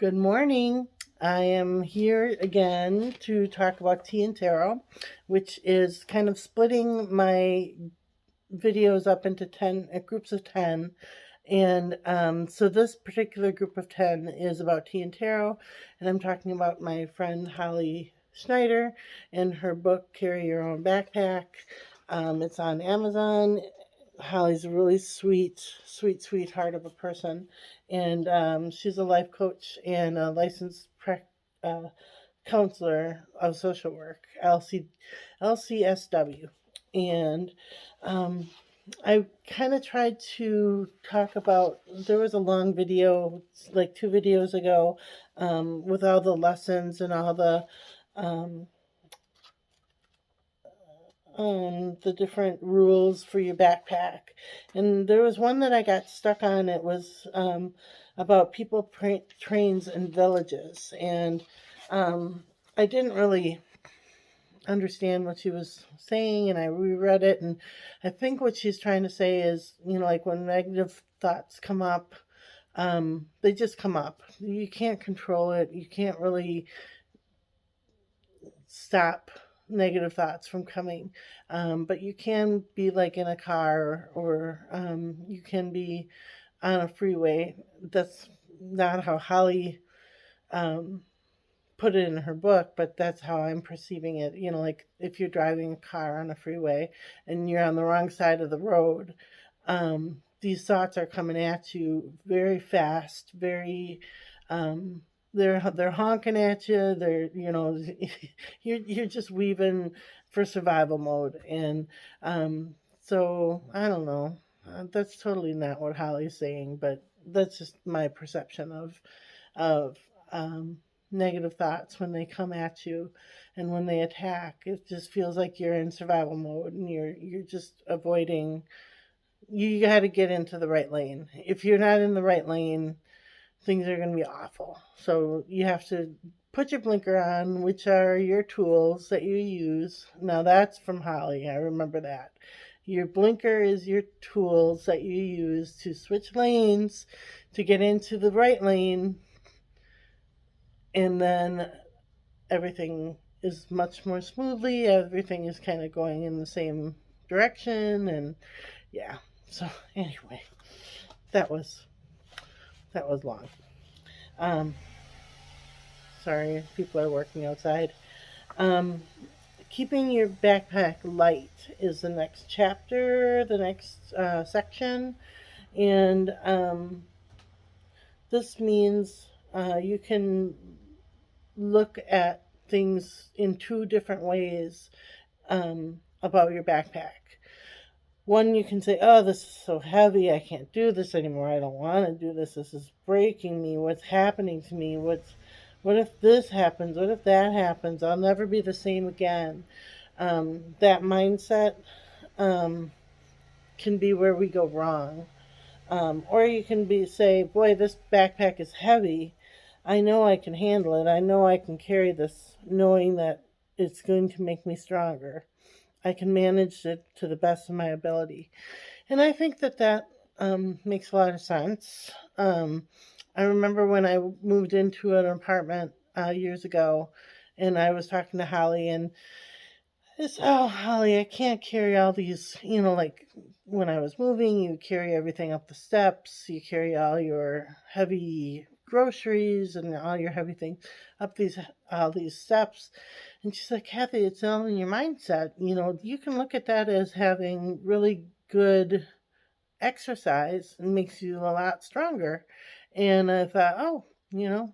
Good morning. I am here again to talk about tea and tarot, which is kind of splitting my videos up into 10 groups of 10. And so this particular group of 10 is about tea and tarot, and I'm talking about my friend Holly Schneider and her book, Carry Your Own Backpack. It's on Amazon. Holly's a really sweetheart of a person, and she's a life coach and a licensed uh, counselor of social work, LCSW. And um, I kind of tried to talk about, there was a long video, like 2 videos ago, with all the lessons and all um, the different rules for your backpack. And there was one that I got stuck on. It was about people, trains, and villages. And I didn't really understand what she was saying, and I reread it. And I think what she's trying to say is, like when negative thoughts come up, they just come up. You can't control it. You can't really stop negative thoughts from coming. But you can be like in a car, or you can be on a freeway. That's not how Holly um, put it in her book, but that's how I'm perceiving it. Like if you're driving a car on a freeway and you're on the wrong side of the road, these thoughts are coming at you very fast, very um, they're honking at you. They're you're just weaving for survival mode, and so I don't know. That's totally not what Holly's saying, but that's just my perception of negative thoughts when they come at you and when they attack. It just feels like you're in survival mode, and you're just avoiding. You got to get into the right lane. If you're not in the right lane, things are going to be awful. So you have to put your blinker on, which are your tools that you use. Now that's from Holly. I remember that. Your blinker is your tools that you use to switch lanes to get into the right lane, and then everything is much more smoothly. Everything is kind of going in the same direction, and yeah. So anyway, that was that was long. Um, Sorry, people are working outside. Um, Keeping your backpack light is the next chapter, the next section, and this means you can look at things in 2 different ways about your backpack. One, you can say, oh, this is so heavy. I can't do this anymore. I don't want to do this. This is breaking me. What's happening to me? What if this happens? What if that happens? I'll never be the same again. That mindset um, can be where we go wrong. Or you can say, boy, this backpack is heavy. I know I can handle it. I know I can carry this, knowing that it's going to make me stronger. I can manage it to the best of my ability. And I think that makes a lot of sense. I remember when I moved into an apartment years ago, and I was talking to Holly, and I said, oh, Holly, I can't carry all these, like when I was moving, you carry everything up the steps, you carry all your heavy groceries and all your heavy things up all these steps. And she's like, Kathy, it's all in your mindset. You can look at that as having really good exercise and makes you a lot stronger. And I thought, oh, yeah,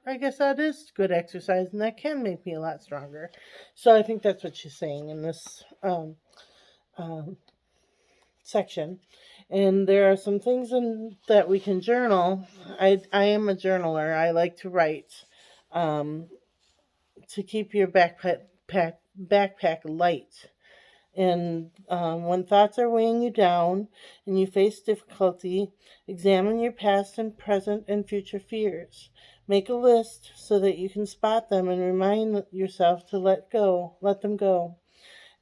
I guess that is good exercise, and that can make me a lot stronger. So I think that's what she's saying in this um, section. And there are some things that we can journal. I am a journaler. I like to write um, to keep your backpack light. And when thoughts are weighing you down and you face difficulty, examine your past and present and future fears. Make a list so that you can spot them and remind yourself to let them go.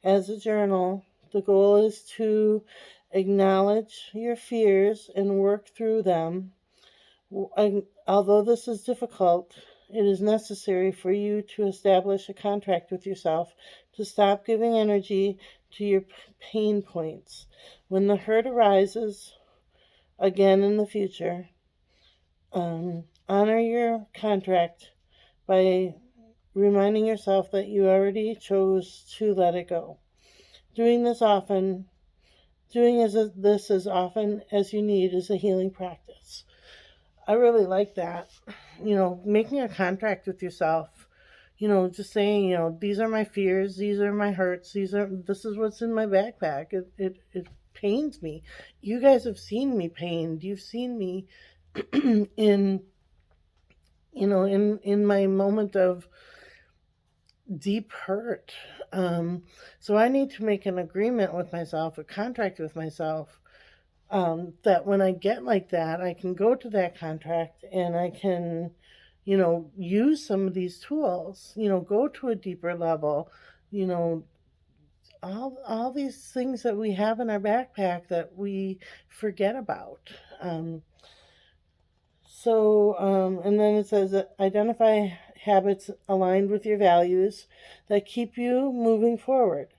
As a journal, the goal is to acknowledge your fears and work through them. Although this is difficult, it is necessary for you to establish a contract with yourself to stop giving energy to your pain points. When the hurt arises again in the future, honor your contract by reminding yourself that you already chose to let it go. Doing this as often as you need is a healing practice. I really like that. Making a contract with yourself. Just saying, these are my fears, these are my hurts, this is what's in my backpack. It pains me. You guys have seen me pained. You've seen me in in my moment of deep hurt. So I need to make an agreement with myself, a contract with myself, that when I get like that, I can go to that contract and I can, use some of these tools, go to a deeper level, you know, all these things that we have in our backpack that we forget about. And then it says identify habits aligned with your values that keep you moving forward.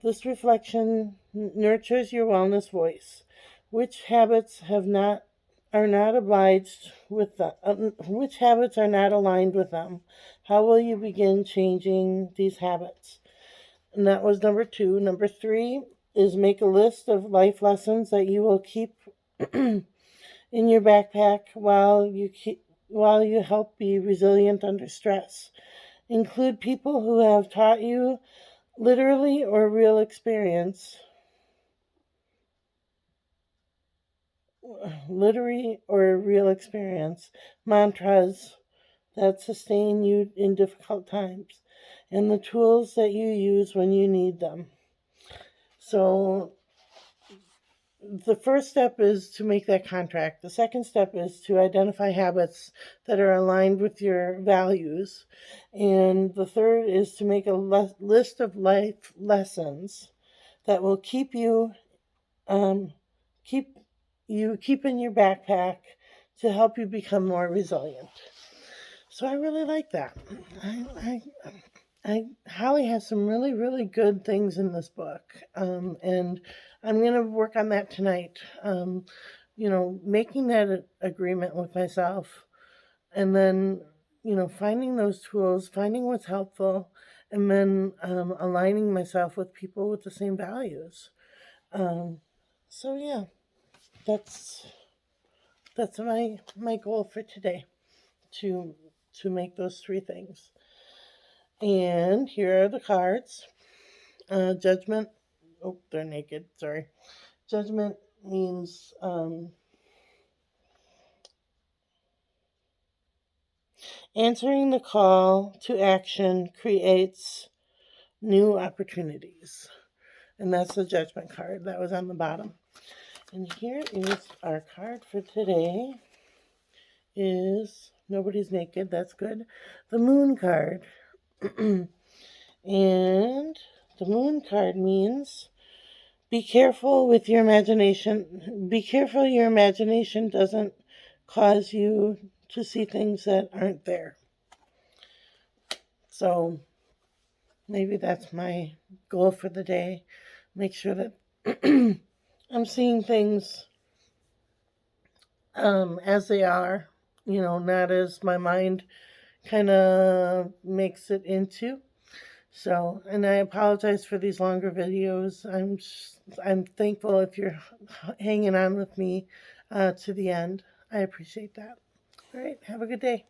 This reflection nurtures your wellness voice. Which habits are not obliged with them? Which habits are not aligned with them? How will you begin changing these habits? And that was number 2. Number 3 is make a list of life lessons that you will keep in your backpack while you help be resilient under stress. Include people who have taught you literally or real experience mantras that sustain you in difficult times, and the tools that you use when you need them. So the first step is to make that contract. The second step is to identify habits that are aligned with your values. And the third is to make a list of life lessons that will keep you keep in your backpack to help you become more resilient. So I really like that. Holly has some really, really good things in this book, and I'm going to work on that tonight. Making that agreement with myself, and then finding those tools, finding what's helpful, and then aligning myself with people with the same values. So yeah, that's my goal for today, to make those 3 things. And here are the cards. Judgment. Oh, they're naked. Sorry. Judgment means answering the call to action creates new opportunities. And that's the Judgment card that was on the bottom. And here is our card for today. Is nobody's naked. That's good. The Moon card. And the Moon card means be careful with your imagination. Be careful your imagination doesn't cause you to see things that aren't there. So maybe that's my goal for the day. Make sure that I'm seeing things as they are, not as my mind kind of makes it into. So, and I apologize for these longer videos. I'm thankful if you're hanging on with me to the end. I appreciate that. All right, have a good day.